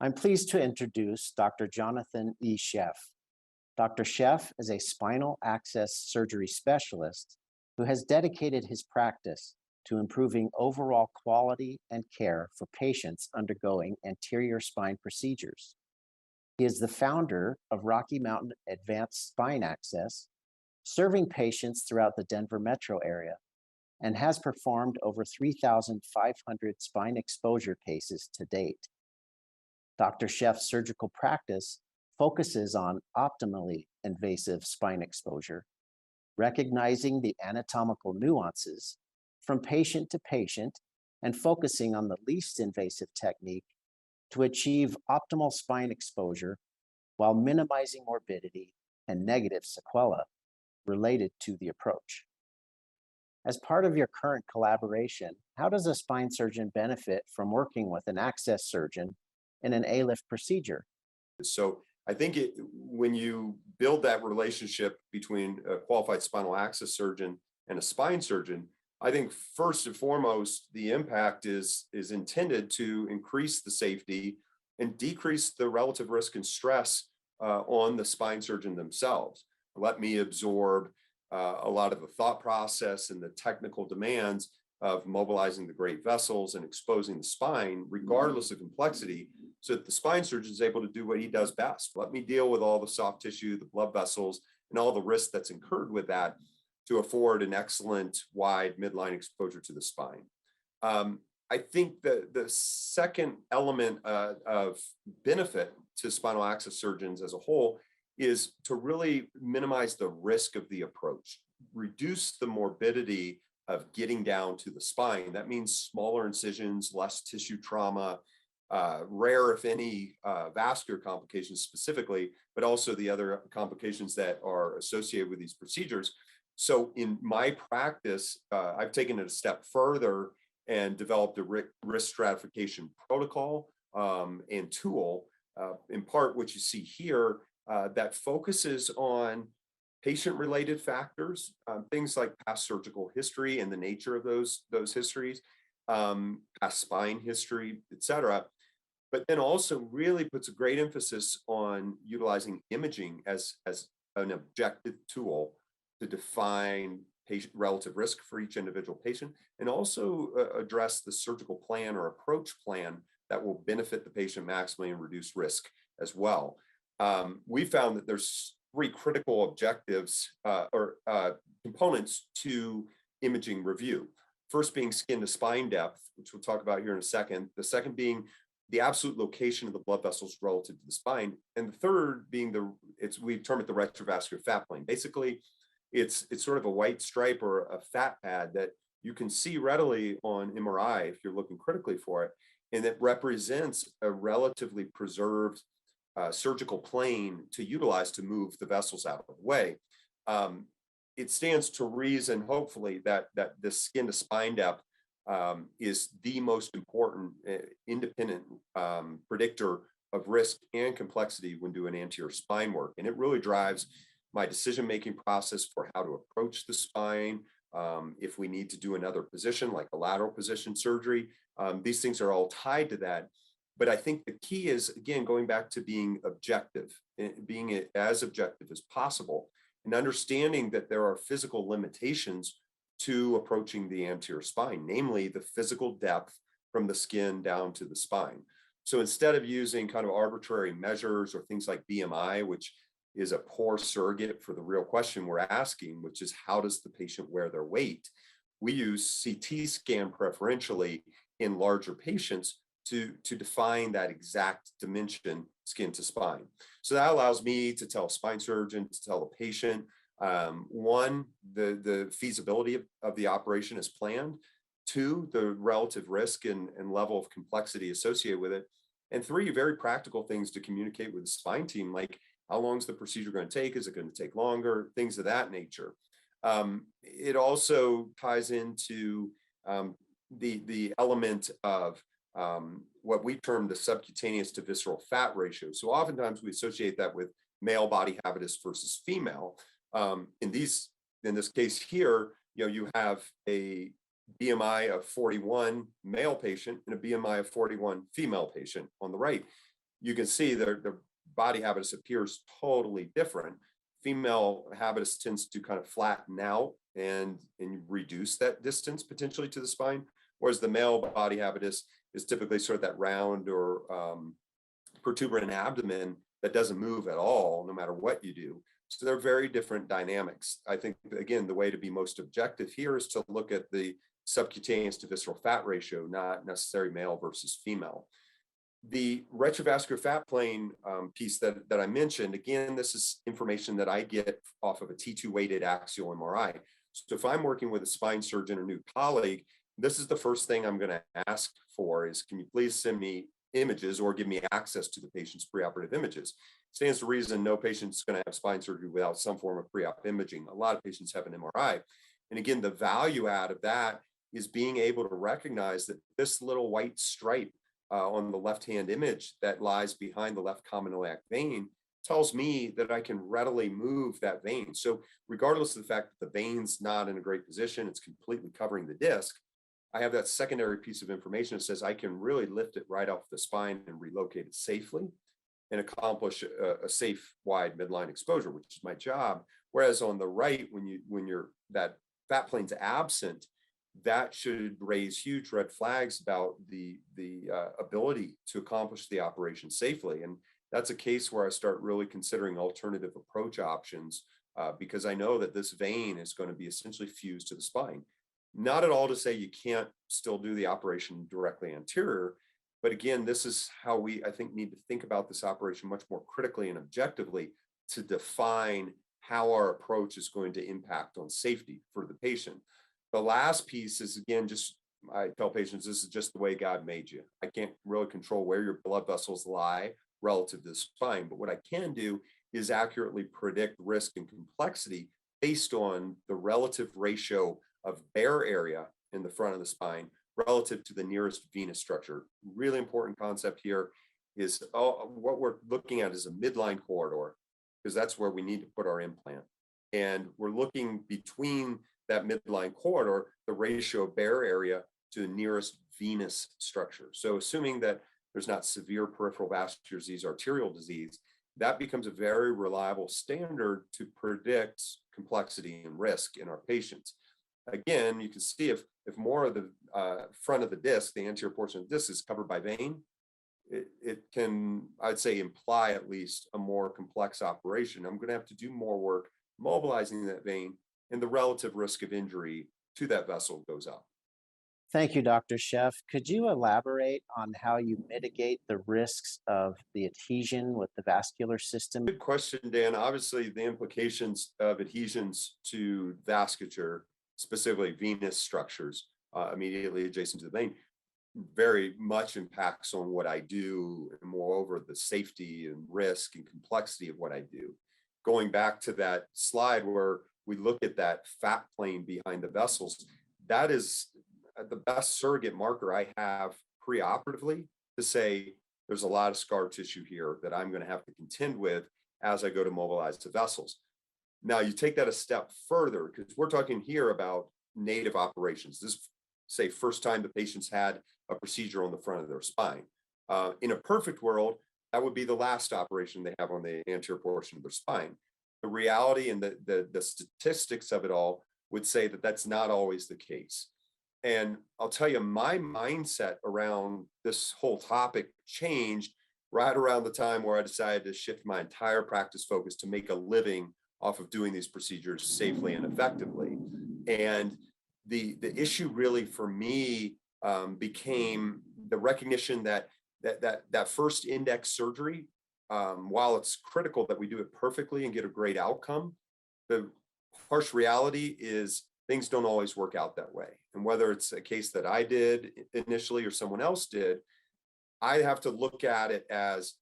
I'm pleased to introduce Dr. Jonathan E. Schoeff. Dr. Schoeff is a spinal access surgery specialist who has dedicated his practice to improving overall quality and care for patients undergoing anterior spine procedures. He is the founder of Rocky Mountain Advanced Spine Access, serving patients throughout the Denver metro area, and has performed over 3,500 spine exposure cases to date. Dr. Schoeff's surgical practice focuses on optimally invasive spine exposure, recognizing the anatomical nuances from patient to patient and focusing on the least invasive technique to achieve optimal spine exposure while minimizing morbidity and negative sequelae related to the approach. As part of your current collaboration, how does a spine surgeon benefit from working with an access surgeon in an ALIF procedure? So I think when you build that relationship between a qualified spinal access surgeon and a spine surgeon, I think first and foremost, the impact is intended to increase the safety and decrease the relative risk and stress on the spine surgeon themselves. Let me absorb a lot of the thought process and the technical demands of mobilizing the great vessels and exposing the spine, regardless of complexity, so that the spine surgeon is able to do what he does best. Let me deal with all the soft tissue, the blood vessels, and all the risk that's incurred with that to afford an excellent wide midline exposure to the spine. I think the second element of benefit to spinal access surgeons as a whole is to really minimize the risk of the approach, reduce the morbidity of getting down to the spine. That means smaller incisions, less tissue trauma, rare, if any, vascular complications specifically, but also the other complications that are associated with these procedures. So in my practice, I've taken it a step further and developed a risk stratification protocol and tool, in part what you see here, that focuses on patient-related factors, things like past surgical history and the nature of those histories, past spine history, et cetera. But then also really puts a great emphasis on utilizing imaging as an objective tool to define patient relative risk for each individual patient, and also address the surgical plan or approach plan that will benefit the patient maximally and reduce risk as well. We found that there's three critical objectives or components to imaging review. First being skin to spine depth, which we'll talk about here in a second. The second being the absolute location of the blood vessels relative to the spine. And the third being we term it the retrovascular fat plane. Basically, it's sort of a white stripe or a fat pad that you can see readily on MRI if you're looking critically for it. And it represents a relatively preserved surgical plane to utilize to move the vessels out of the way. It stands to reason, hopefully, that the skin to spine depth is the most important independent predictor of risk and complexity when doing anterior spine work. And it really drives my decision-making process for how to approach the spine. If we need to do another position, like a lateral position surgery, these things are all tied to that. But I think the key is, again, going back to being objective, being as objective as possible, and understanding that there are physical limitations to approaching the anterior spine, namely the physical depth from the skin down to the spine. So instead of using kind of arbitrary measures or things like BMI, which is a poor surrogate for the real question we're asking, which is how does the patient wear their weight? We use CT scan preferentially in larger patients to define that exact dimension skin to spine. So that allows me to tell a spine surgeon, to tell the patient, one, the feasibility of the operation as planned, two, the relative risk and level of complexity associated with it, and three, very practical things to communicate with the spine team, like how long is the procedure going to take? Is it going to take longer? Things of that nature. It also ties into the element of what we term the subcutaneous to visceral fat ratio. So oftentimes we associate that with male body habitus versus female. In this case here, you have a BMI of 41 male patient and a BMI of 41 female patient on the right. you can see their body habitus appears totally different. Female habitus tends to kind of flatten out and reduce that distance potentially to the spine, whereas the male body habitus is typically sort of that round or protuberant abdomen that doesn't move at all, no matter what you do. So they're very different dynamics. I think, again, the way to be most objective here is to look at the subcutaneous to visceral fat ratio, not necessarily male versus female. The retrovascular fat plane piece that I mentioned, again, this is information that I get off of a T2 weighted axial MRI. So if I'm working with a spine surgeon or new colleague, this is the first thing I'm going to ask for is, can you please send me images or give me access to the patient's preoperative images? Stands to reason no patient's going to have spine surgery without some form of pre-op imaging. A lot of patients have an MRI. And again, the value add of that is being able to recognize that this little white stripe on the left-hand image that lies behind the left common iliac vein tells me that I can readily move that vein. So regardless of the fact that the vein's not in a great position, it's completely covering the disc, I have that secondary piece of information that says I can really lift it right off the spine and relocate it safely and accomplish a safe wide midline exposure, which is my job. Whereas on the right, when you're that fat plane's absent, that should raise huge red flags about the ability to accomplish the operation safely. And that's a case where I start really considering alternative approach options because I know that this vein is going to be essentially fused to the spine. Not at all to say you can't still do the operation directly anterior, but again, this is how we, I think, need to think about this operation much more critically and objectively to define how our approach is going to impact on safety for the patient. The last piece is, again, just I tell patients, this is just the way God made you. I can't really control where your blood vessels lie relative to the spine, but what I can do is accurately predict risk and complexity based on the relative ratio of bare area in the front of the spine relative to the nearest venous structure. Really important concept here is what we're looking at is a midline corridor, because that's where we need to put our implant. And we're looking between that midline corridor, the ratio of bare area to the nearest venous structure. So assuming that there's not severe peripheral vascular disease, arterial disease, that becomes a very reliable standard to predict complexity and risk in our patients. Again, you can see if more of the front of the disc, the anterior portion of the disc, is covered by vein, it can, I'd say, imply at least a more complex operation. I'm going to have to do more work mobilizing that vein, and the relative risk of injury to that vessel goes up. Thank you, Dr. Schoeff. Could you elaborate on how you mitigate the risks of the adhesion with the vascular system? Good question, Dan. Obviously, the implications of adhesions to vasculature, specifically venous structures immediately adjacent to the vein, very much impacts on what I do, and moreover, the safety and risk and complexity of what I do. Going back to that slide where we look at that fat plane behind the vessels, that is the best surrogate marker I have preoperatively to say there's a lot of scar tissue here that I'm going to have to contend with as I go to mobilize the vessels. Now you take that a step further, because we're talking here about native operations. This, say, first time the patient's had a procedure on the front of their spine. In a perfect world, that would be the last operation they have on the anterior portion of their spine. The reality and the statistics of it all would say that that's not always the case. And I'll tell you, my mindset around this whole topic changed right around the time where I decided to shift my entire practice focus to make a living off of doing these procedures safely and effectively. And the issue really for me became the recognition that first index surgery, while it's critical that we do it perfectly and get a great outcome, the harsh reality is things don't always work out that way. And whether it's a case that I did initially or someone else did, I have to look at it as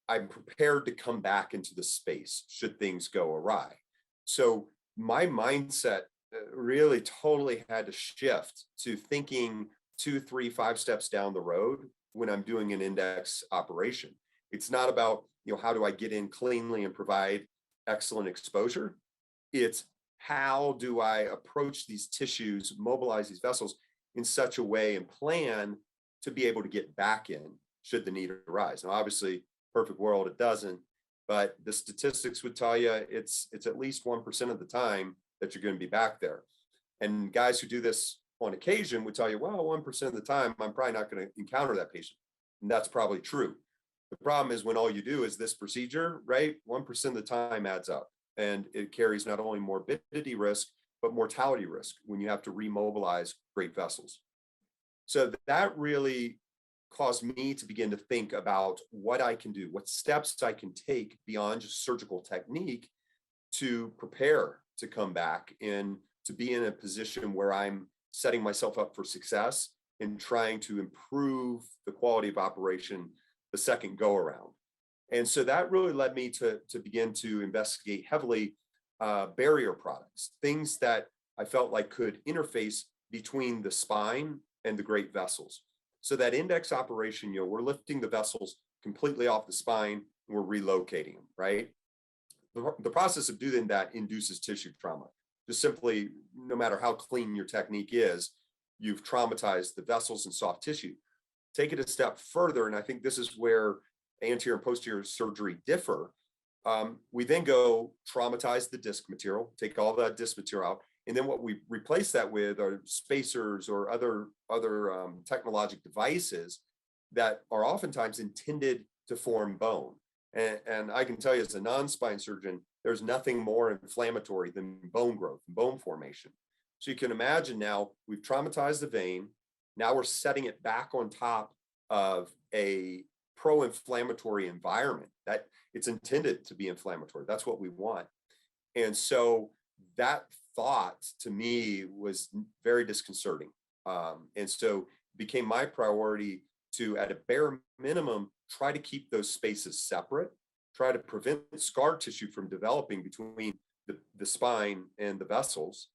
I'm prepared to come back into the space should things go awry. So my mindset really totally had to shift to thinking 2, 3, 5 steps down the road when I'm doing an index operation. It's not about, how do I get in cleanly and provide excellent exposure? It's how do I approach these tissues, mobilize these vessels in such a way and plan to be able to get back in should the need arise. Now, obviously, perfect world, it doesn't, but the statistics would tell you it's at least 1% of the time that you're going to be back there. And guys who do this on occasion would tell you, well, 1% of the time, I'm probably not going to encounter that patient. And that's probably true. The problem is when all you do is this procedure, right? 1% of the time adds up, and it carries not only morbidity risk, but mortality risk when you have to remobilize great vessels. So that really caused me to begin to think about what I can do, what steps I can take beyond just surgical technique to prepare to come back and to be in a position where I'm setting myself up for success in trying to improve the quality of operation the second go around. And so that really led me to begin to investigate heavily barrier products, things that I felt like could interface between the spine and the great vessels. So that index operation, we're lifting the vessels completely off the spine and we're relocating them, right? The process of doing that induces tissue trauma. Just simply, no matter how clean your technique is, you've traumatized the vessels and soft tissue. Take it a step further, and I think this is where anterior and posterior surgery differ. We then go traumatize the disc material, take all that disc material out, and then what we replace that with are spacers or other technologic devices that are oftentimes intended to form bone. And I can tell you as a non-spine surgeon, there's nothing more inflammatory than bone growth and bone formation. So you can imagine now we've traumatized the vein. Now we're setting it back on top of a pro-inflammatory environment that it's intended to be inflammatory. That's what we want. And so that thought to me was very disconcerting. And so it became my priority to, at a bare minimum, try to keep those spaces separate, try to prevent scar tissue from developing between the spine and the vessels,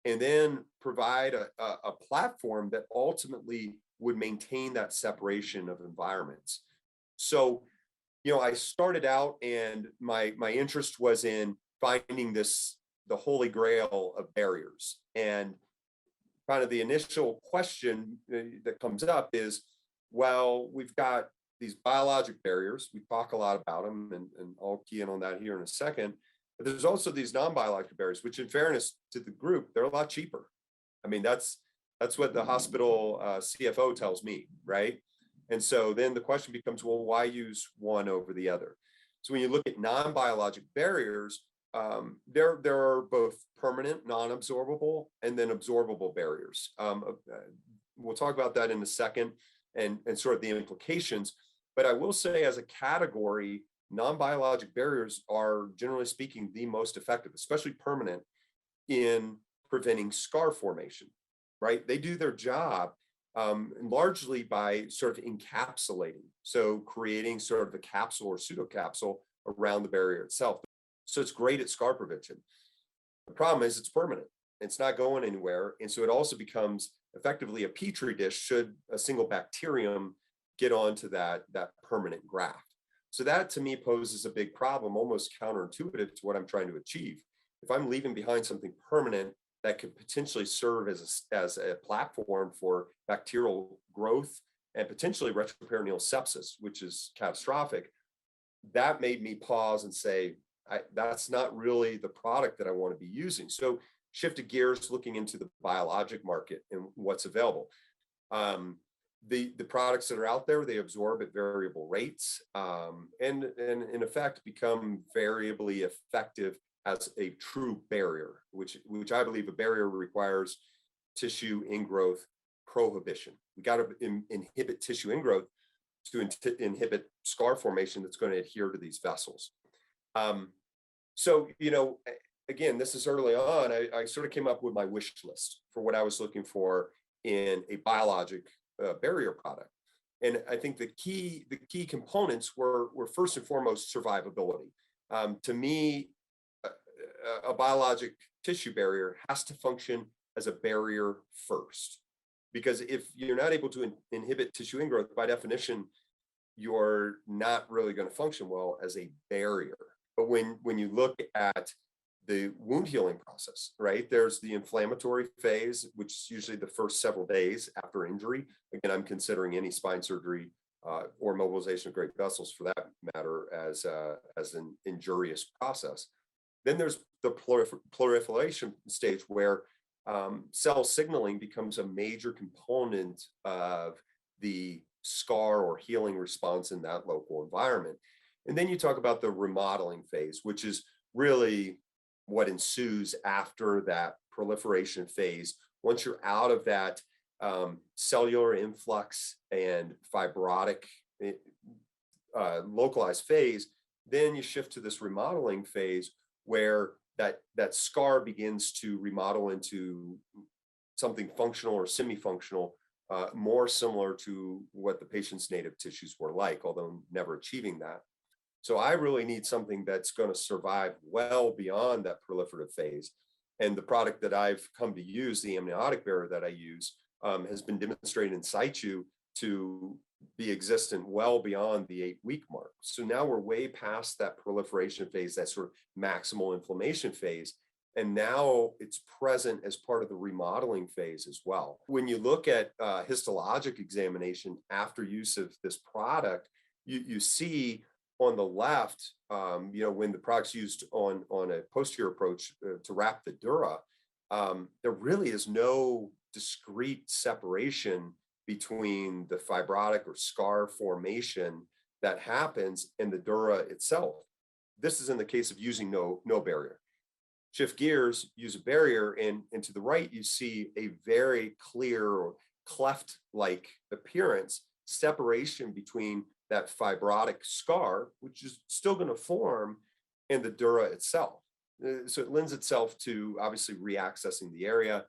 and then provide a platform that ultimately would maintain that separation of environments. So, I started out and my interest was in finding the holy grail of barriers. And kind of the initial question that comes up is, well, we've got these biologic barriers. We talk a lot about them, and I'll key in on that here in a second. But there's also these non-biologic barriers, which in fairness to the group, they're a lot cheaper. I mean, that's what the hospital CFO tells me, right? And so then the question becomes, well, why use one over the other? So when you look at non-biologic barriers, there are both permanent, non-absorbable, and then absorbable barriers. We'll talk about that in a second and sort of the implications. But I will say as a category, non-biologic barriers are, generally speaking, the most effective, especially permanent, in preventing scar formation, right? They do their job largely by sort of encapsulating. So creating sort of a capsule or pseudocapsule around the barrier itself. So it's great at scar prevention. The problem is it's permanent. It's not going anywhere. And so it also becomes effectively a petri dish should a single bacterium get onto that permanent graft. So that to me poses a big problem, almost counterintuitive to what I'm trying to achieve. If I'm leaving behind something permanent that could potentially serve as a platform for bacterial growth and potentially retroperitoneal sepsis, which is catastrophic, that made me pause and say, that's not really the product that I want to be using. So shifted gears, looking into the biologic market and what's available. The products that are out there, they absorb at variable rates and in effect become variably effective as a true barrier, which I believe a barrier requires tissue ingrowth prohibition. We got to inhibit tissue ingrowth to inhibit scar formation that's going to adhere to these vessels. So, again, this is early on. I sort of came up with my wish list for what I was looking for in a biologic barrier product. And I think the key components were first and foremost survivability. To me, a biologic tissue barrier has to function as a barrier first, because if you're not able to inhibit tissue ingrowth, by definition, you're not really going to function well as a barrier. But when you look at the wound healing process, right, there's the inflammatory phase, which is usually the first several days after injury. Again, I'm considering any spine surgery or mobilization of great vessels for that matter, as an injurious process. Then there's the proliferation stage where cell signaling becomes a major component of the scar or healing response in that local environment. And then you talk about the remodeling phase, which is really what ensues after that proliferation phase. Once you're out of that cellular influx and fibrotic localized phase, then you shift to this remodeling phase where that scar begins to remodel into something functional or semi-functional, more similar to what the patient's native tissues were like, although never achieving that. So I really need something that's going to survive well beyond that proliferative phase. And the product that I've come to use, the amniotic barrier that I use, has been demonstrated in situ to be existent well beyond the 8-week mark. So now we're way past that proliferation phase, that sort of maximal inflammation phase. And now it's present as part of the remodeling phase as well. When you look at histologic examination after use of this product, you see on the left, when the product's used on a posterior approach to wrap the dura, there really is no discrete separation between the fibrotic or scar formation that happens in the dura itself. This is in the case of using no barrier. Shift gears, use a barrier, and to the right, you see a very clear or cleft-like appearance, separation between that fibrotic scar, which is still going to form, and the dura itself. So it lends itself to obviously reaccessing the area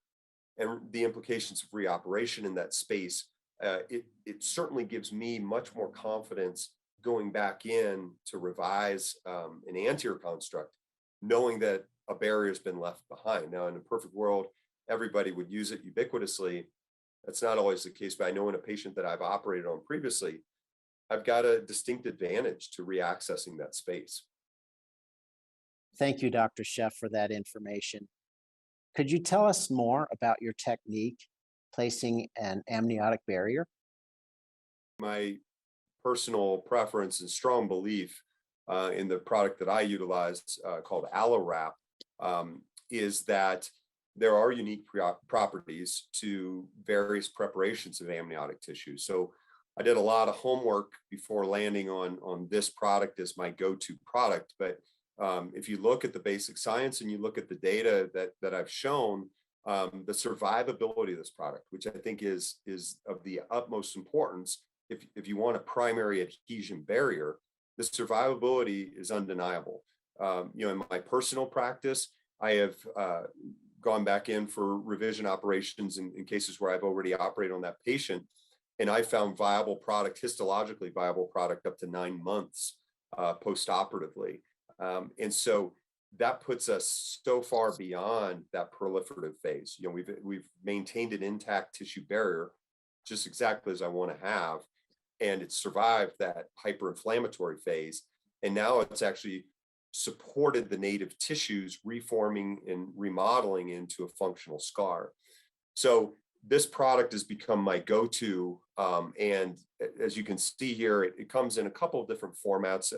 and the implications of reoperation in that space. It certainly gives me much more confidence going back in to revise an anterior construct, knowing that a barrier has been left behind. Now, in a perfect world, everybody would use it ubiquitously. That's not always the case, but I know in a patient that I've operated on previously, I've got a distinct advantage to reaccessing that space. Thank you, Dr. Schoeff, for that information. Could you tell us more about your technique placing an amniotic barrier? My personal preference and strong belief in the product that I utilize called ALIF, is that there are unique properties to various preparations of amniotic tissue. So I did a lot of homework before landing on this product as my go-to product. But if you look at the basic science and you look at the data that I've shown, the survivability of this product, which I think is of the utmost importance, if you want a primary adhesion barrier, the survivability is undeniable. In my personal practice, I have gone back in for revision operations in cases where I've already operated on that patient, and I found viable product, histologically viable product, up to 9 months post-operatively. And so that puts us so far beyond that proliferative phase. We've maintained an intact tissue barrier, just exactly as I want to have, and it's survived that hyperinflammatory phase. And now it's actually supported the native tissues reforming and remodeling into a functional scar. So this product has become my go-to. And as you can see here, it comes in a couple of different formats.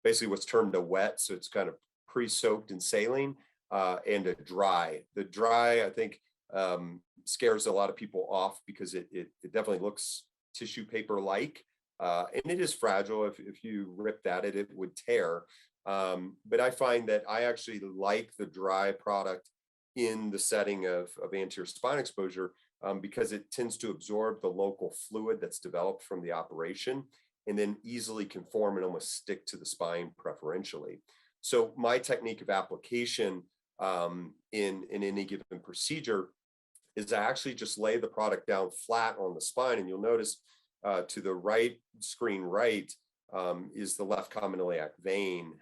Basically what's termed a wet, so it's kind of pre-soaked in saline, and a dry. The dry, I think, scares a lot of people off because it definitely looks tissue paper-like, and it is fragile. If you ripped at it, it would tear. But I find that I actually like the dry product in the setting of anterior spine exposure, because it tends to absorb the local fluid that's developed from the operation and then easily conform and almost stick to the spine preferentially. So my technique of application in any given procedure is I actually just lay the product down flat on the spine, and you'll notice to the right, screen right, is the left common iliac vein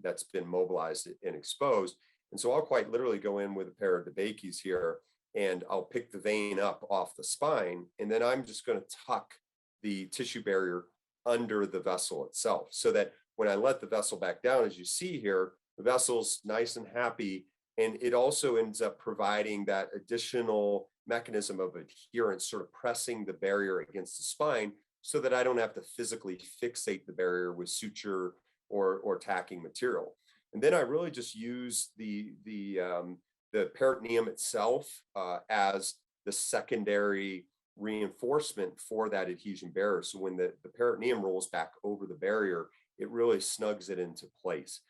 that's been mobilized and exposed. And so I'll quite literally go in with a pair of DeBakey's here, and I'll pick the vein up off the spine, and then I'm just going to tuck the tissue barrier under the vessel itself, so that when I let the vessel back down, as you see here, the vessel's nice and happy, and it also ends up providing that additional mechanism of adherence, sort of pressing the barrier against the spine so that I don't have to physically fixate the barrier with suture or tacking material. And then I really just use the peritoneum itself as the secondary reinforcement for that adhesion barrier. So when the peritoneum rolls back over the barrier, it really snugs it into place.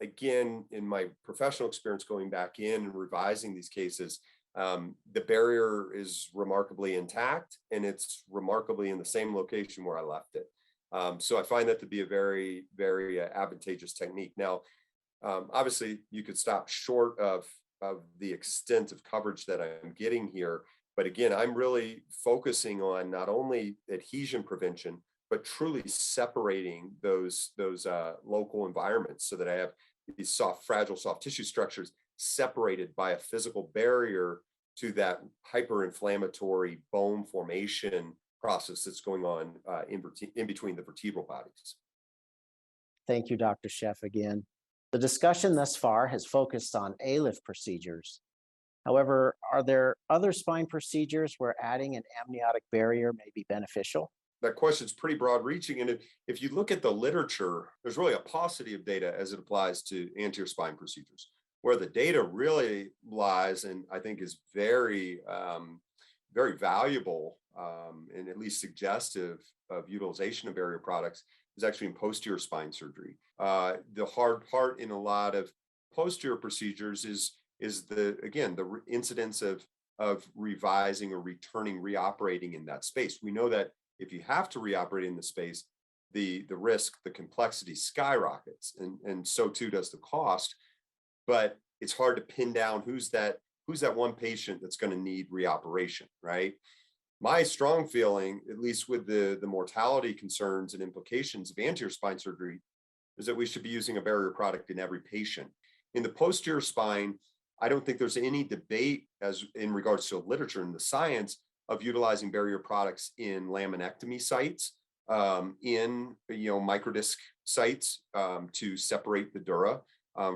Again, in my professional experience going back in and revising these cases, the barrier is remarkably intact and it's remarkably in the same location where I left it. So I find that to be a very, very advantageous technique. Now, obviously, you could stop short of the extent of coverage that I'm getting here. But again, I'm really focusing on not only adhesion prevention, but truly separating those local environments so that I have these fragile soft tissue structures separated by a physical barrier to that hyperinflammatory bone formation process that's going on in between the vertebral bodies. Thank you, Dr. Schoeff, again. The discussion thus far has focused on ALIF procedures. However, are there other spine procedures where adding an amniotic barrier may be beneficial? That question is pretty broad reaching. And if you look at the literature, there's really a paucity of data as it applies to anterior spine procedures. Where the data really lies, and I think is very, very valuable and at least suggestive of utilization of barrier products, is actually in posterior spine surgery. The hard part in a lot of posterior procedures is the incidence of revising or reoperating in that space. We know that if you have to reoperate in the space, the risk, the complexity skyrockets, and so too does the cost. But it's hard to pin down who's that one patient that's going to need reoperation, right? My strong feeling, at least with the mortality concerns and implications of anterior spine surgery, is that we should be using a barrier product in every patient. In the posterior spine, I don't think there's any debate as in regards to literature and the science of utilizing barrier products in laminectomy sites, in microdisc sites to separate the dura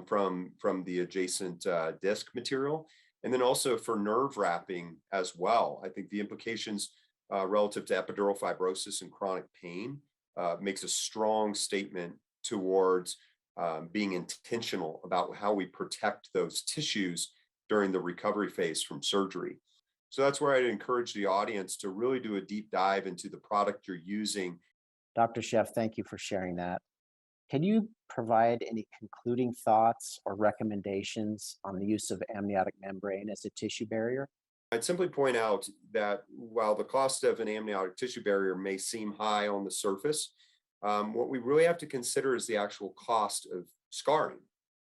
from the adjacent disc material, and then also for nerve wrapping as well. I think the implications relative to epidural fibrosis and chronic pain makes a strong statement towards being intentional about how we protect those tissues during the recovery phase from surgery. So that's where I'd encourage the audience to really do a deep dive into the product you're using. Dr. Schoeff, thank you for sharing that. Can you provide any concluding thoughts or recommendations on the use of amniotic membrane as a tissue barrier? I'd simply point out that while the cost of an amniotic tissue barrier may seem high on the surface, what we really have to consider is the actual cost of scarring.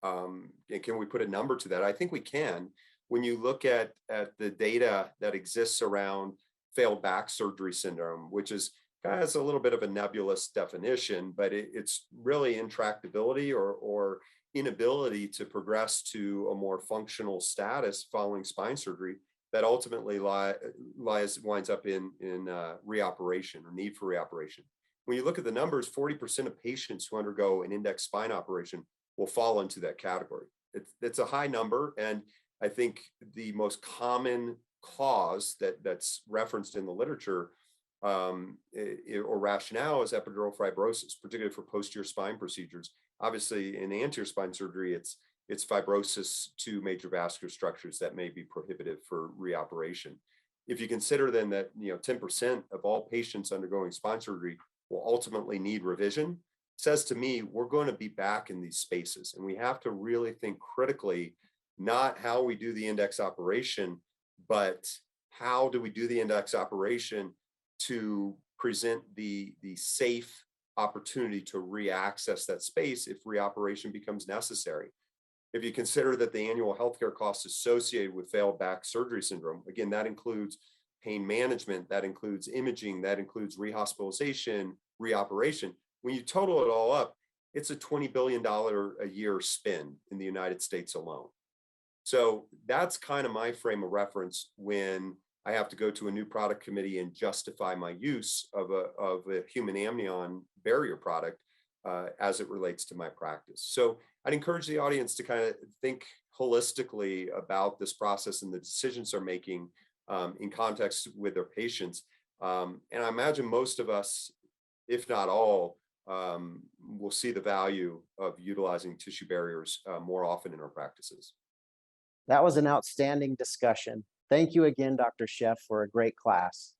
And can we put a number to that? I think we can. When you look at the data that exists around failed back surgery syndrome, which has a little bit of a nebulous definition, but it's really intractability or inability to progress to a more functional status following spine surgery that ultimately winds up in reoperation or need for reoperation. When you look at the numbers, 40% of patients who undergo an index spine operation will fall into that category. It's a high number, and I think the most common cause that's referenced in the literature or rationale is epidural fibrosis, particularly for posterior spine procedures. Obviously, in anterior spine surgery, it's fibrosis to major vascular structures that may be prohibitive for reoperation. If you consider then that 10% of all patients undergoing spine surgery will ultimately need revision, says to me we're going to be back in these spaces, and we have to really think critically, not how we do the index operation, but how do we do the index operation to present the safe opportunity to re-access that space if reoperation becomes necessary. If you consider that the annual healthcare costs associated with failed back surgery syndrome, again, that includes pain management, that includes imaging, that includes rehospitalization, reoperation. When you total it all up, it's a $20 billion a year spend in the United States alone. So that's kind of my frame of reference when I have to go to a new product committee and justify my use of a human amnion barrier product as it relates to my practice. So I'd encourage the audience to kind of think holistically about this process and the decisions they're making in context with their patients. And I imagine most of us, if not all, will see the value of utilizing tissue barriers more often in our practices. That was an outstanding discussion. Thank you again, Dr. Schoeff, for a great class.